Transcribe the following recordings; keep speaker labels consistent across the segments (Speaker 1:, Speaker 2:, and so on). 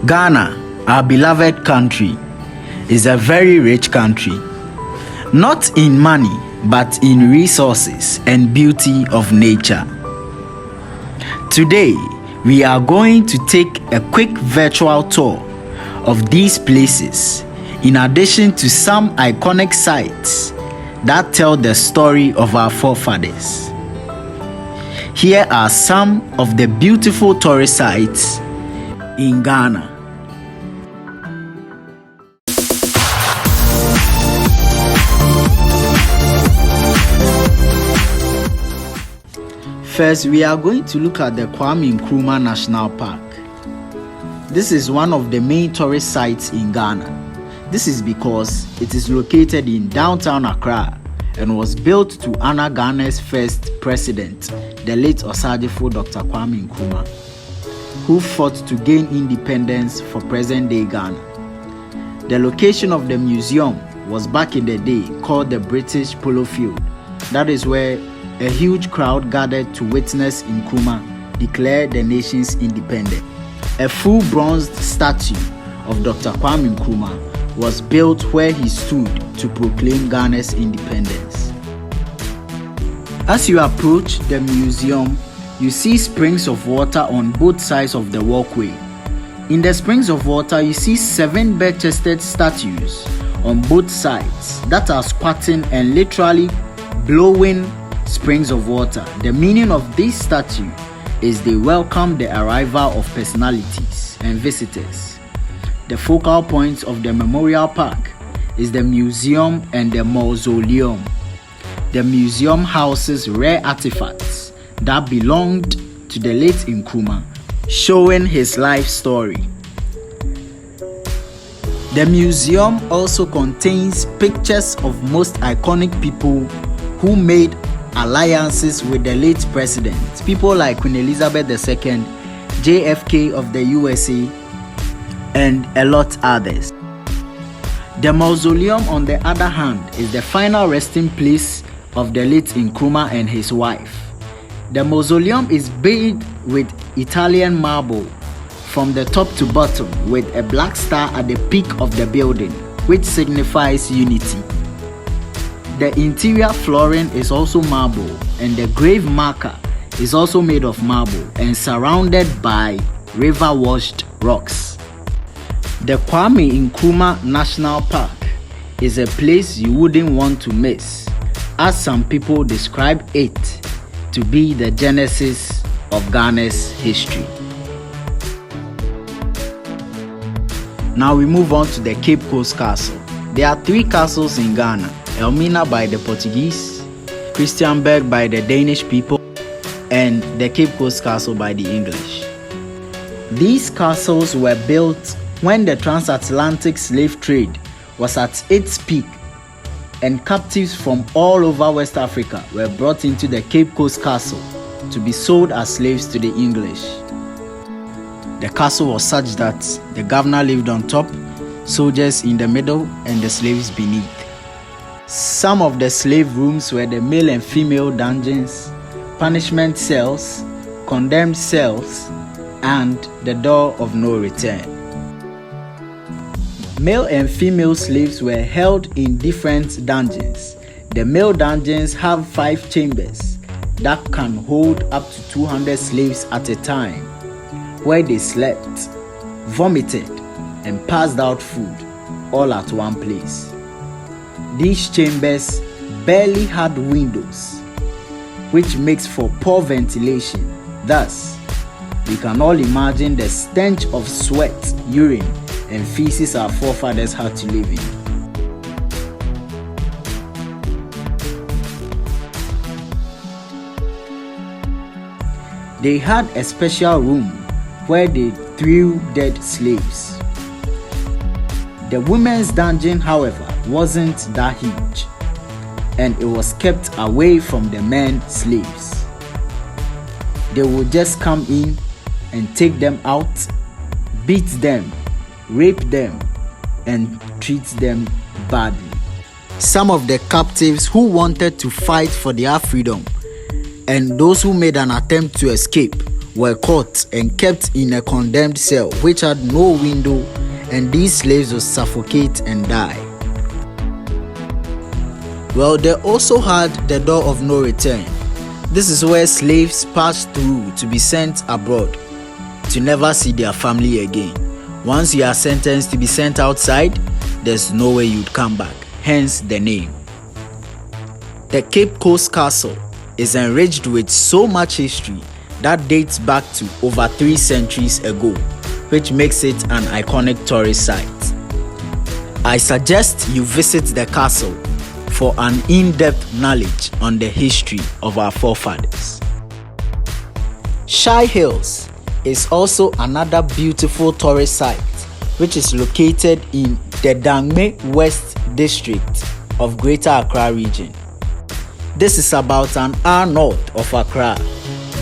Speaker 1: Ghana, our beloved country, is a very rich country, not in money, but in resources and beauty of nature. Today, we are going to take a quick virtual tour of these places, in addition to some iconic sites that tell the story of our forefathers. Here are some of the beautiful tourist sites in Ghana. First, we are going to look at the Kwame Nkrumah National Park. This is one of the main tourist sites in Ghana. This is because it is located in downtown Accra and was built to honor Ghana's first president, the late Osagyefo Dr. Kwame Nkrumah, who fought to gain independence for present-day Ghana. The location of the museum was back in the day called the British Polo Field. That is where a huge crowd gathered to witness Nkrumah declare the nation's independence. A full bronze statue of Dr. Kwame Nkrumah was built where he stood to proclaim Ghana's independence. As you approach the museum, you see springs of water on both sides of the walkway. In the springs of water, you see 7 bare-chested statues on both sides that are squatting and literally blowing springs of water. The meaning of this statue is they welcome the arrival of personalities and visitors. The focal point of the memorial park is the museum and the mausoleum. The museum houses rare artifacts that belonged to the late Nkrumah, showing his life story. The museum also contains pictures of most iconic people who made alliances with the late president. People like Queen Elizabeth II, JFK of the USA, and a lot others. The mausoleum, on the other hand, is the final resting place of the late Nkrumah and his wife. The mausoleum is built with Italian marble from the top to bottom, with a black star at the peak of the building, which signifies unity. The interior flooring is also marble, and the grave marker is also made of marble and surrounded by river-washed rocks. The Kwame Nkrumah National Park is a place you wouldn't want to miss, as some people describe it to be the genesis of Ghana's history. Now we move on to the Cape Coast Castle. There are 3 castles in Ghana: Elmina by the Portuguese, Christiansborg by the Danish people, and the Cape Coast Castle by the English. These castles were built when the transatlantic slave trade was at its peak, and captives from all over West Africa were brought into the Cape Coast Castle to be sold as slaves to the English. The castle was such that the governor lived on top, soldiers in the middle, and the slaves beneath. Some of the slave rooms were the male and female dungeons, punishment cells, condemned cells, and the door of no return. Male and female slaves were held in different dungeons. The male dungeons have 5 chambers that can hold up to 200 slaves at a time, where they slept, vomited, and passed out food all at one place. These chambers barely had windows, which makes for poor ventilation. Thus, we can all imagine the stench of sweat, urine, and feces our forefathers had to live in. They had a special room where they threw dead slaves. The women's dungeon, however, wasn't that huge, and it was kept away from the men slaves. They would just come in and take them out, beat them, rape them, and treat them badly. Some of the captives who wanted to fight for their freedom and those who made an attempt to escape were caught and kept in a condemned cell which had no window, and these slaves would suffocate and die. Well, they also had the door of no return. This is where slaves passed through to be sent abroad to never see their family again. Once you are sentenced to be sent outside, there's no way you'd come back, hence the name. The Cape Coast Castle is enriched with so much history that dates back to over 3 centuries ago, which makes it an iconic tourist site. I suggest you visit the castle for an in-depth knowledge on the history of our forefathers. Shai Hills is also another beautiful tourist site which is located in the Dangme West District of Greater Accra region. This is about an hour north of Accra,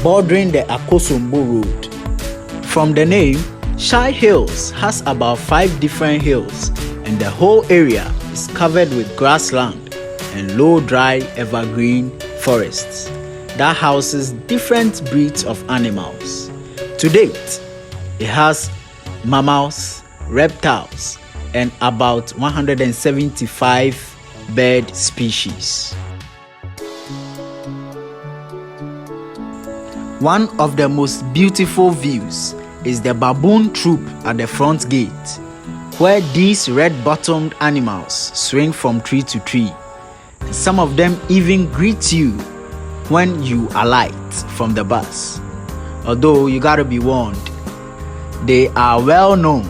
Speaker 1: bordering the Akosombo Road. From the name, Shai Hills has about 5 different hills, and the whole area is covered with grassland and low dry evergreen forests that houses different breeds of animals. To date, it has mammals, reptiles, and about 175 bird species. One of the most beautiful views is the baboon troop at the front gate, where these red-bottomed animals swing from tree to tree. Some of them even greet you when you alight from the bus. Although you gotta be warned, they are well known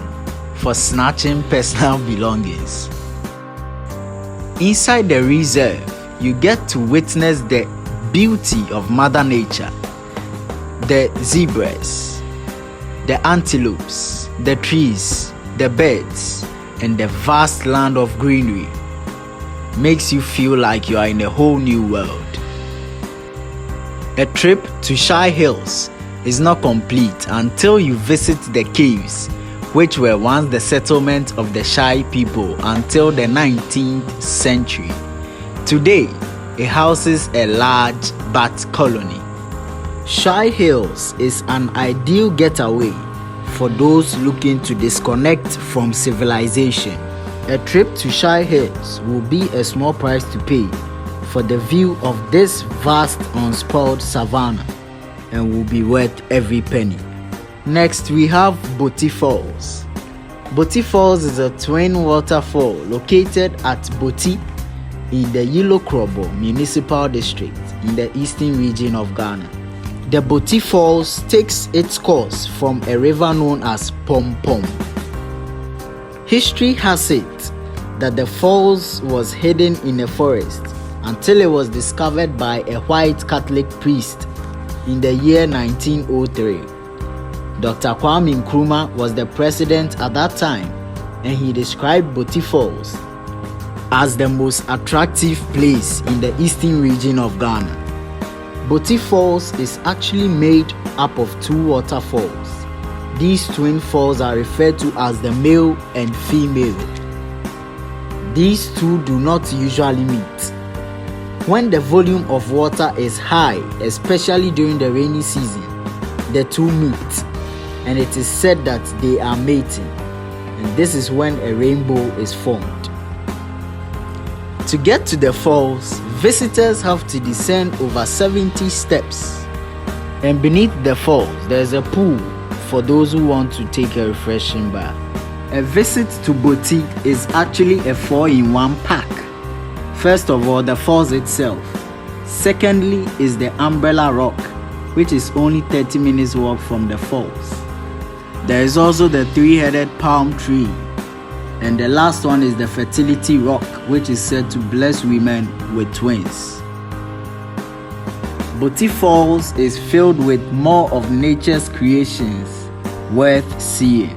Speaker 1: for snatching personal belongings. Inside the reserve, you get to witness the beauty of Mother Nature. The zebras, the antelopes, the trees, the birds, and the vast land of greenery makes you feel like you are in a whole new world. A trip to Shai Hills is not complete until you visit the caves, which were once the settlement of the Shai people until the 19th century. Today, it houses a large bat colony. Shai Hills is an ideal getaway for those looking to disconnect from civilization. A trip to Shai Hills will be a small price to pay for the view of this vast unspoiled savanna and will be worth every penny. Next, we have Boti Falls. Boti Falls is a twin waterfall located at Boti in the Nkrumah Municipal District in the eastern region of Ghana. The Boti Falls takes its course from a river known as Pom Pom. History has it that the falls was hidden in a forest until it was discovered by a white Catholic priest in the year 1903. Dr. Kwame Nkrumah was the president at that time, and he described Boti Falls as the most attractive place in the eastern region of Ghana. Boti Falls is actually made up of 2 waterfalls. These twin falls are referred to as the male and female. These two do not usually meet. When the volume of water is high, especially during the rainy season, the two meet, and it is said that they are mating, and this is when a rainbow is formed. To get to the falls, visitors have to descend over 70 steps, and beneath the falls there is a pool for those who want to take a refreshing bath. A visit to Boti is actually a 4-in-1 pack. First of all, the falls itself. Secondly is the Umbrella Rock, which is only 30 minutes walk from the falls. There is also the 3-headed palm tree. And the last one is the Fertility Rock, which is said to bless women with twins. Boti Falls is filled with more of nature's creations worth seeing.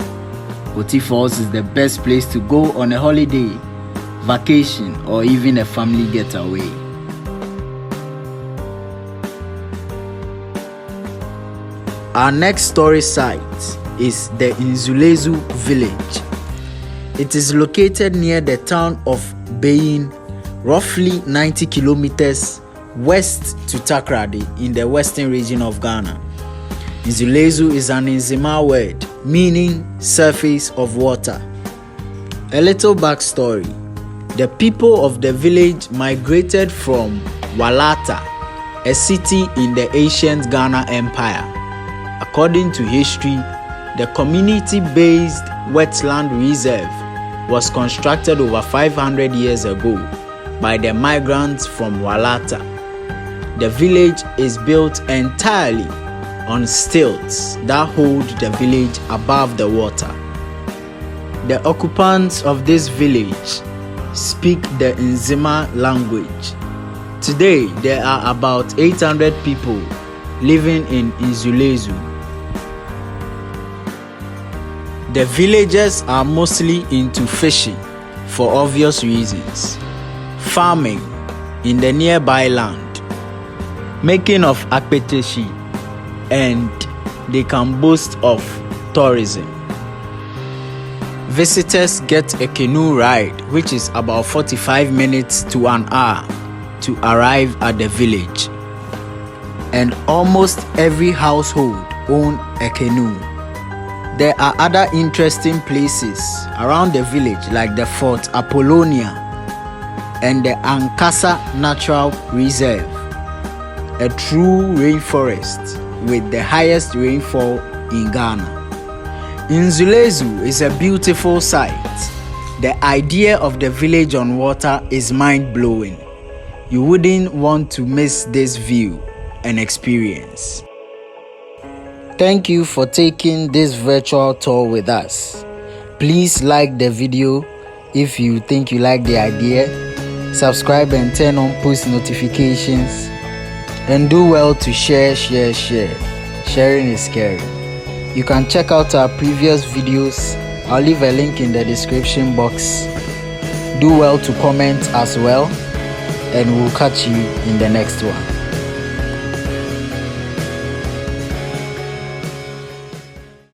Speaker 1: Boti Falls is the best place to go on a holiday, vacation, or even a family getaway. Our next tourist site is the Enzyma Village. It is located near the town of Beyin, roughly 90 kilometers west to Takoradi in the western region of Ghana. Nzulezu is an Enzyma word meaning surface of water. A little backstory. The people of the village migrated from Walata, a city in the ancient Ghana Empire. According to history, the community-based wetland reserve was constructed over 500 years ago by the migrants from Walata. The village is built entirely on stilts that hold the village above the water. The occupants of this village speak the Enzyma language. Today, there are about 800 people living in Nzulezu. The villagers are mostly into fishing for obvious reasons, farming in the nearby land, making of akpeteshi, and they can boast of tourism. Visitors get a canoe ride, which is about 45 minutes to an hour to arrive at the village. And almost every household owns a canoe. There are other interesting places around the village like the Fort Apollonia and the Ankasa Natural Reserve, a true rainforest with the highest rainfall in Ghana. Nzulezu is a beautiful sight. The idea of the village on water is mind-blowing. You wouldn't want to miss this view and experience. Thank you for taking this virtual tour with us. Please like the video if you think you like the idea. Subscribe and turn on post notifications. And do well to share. Sharing is caring. You can check out our previous videos. I'll leave a link in the description box. Do well to comment as well. And we'll catch you in the next one.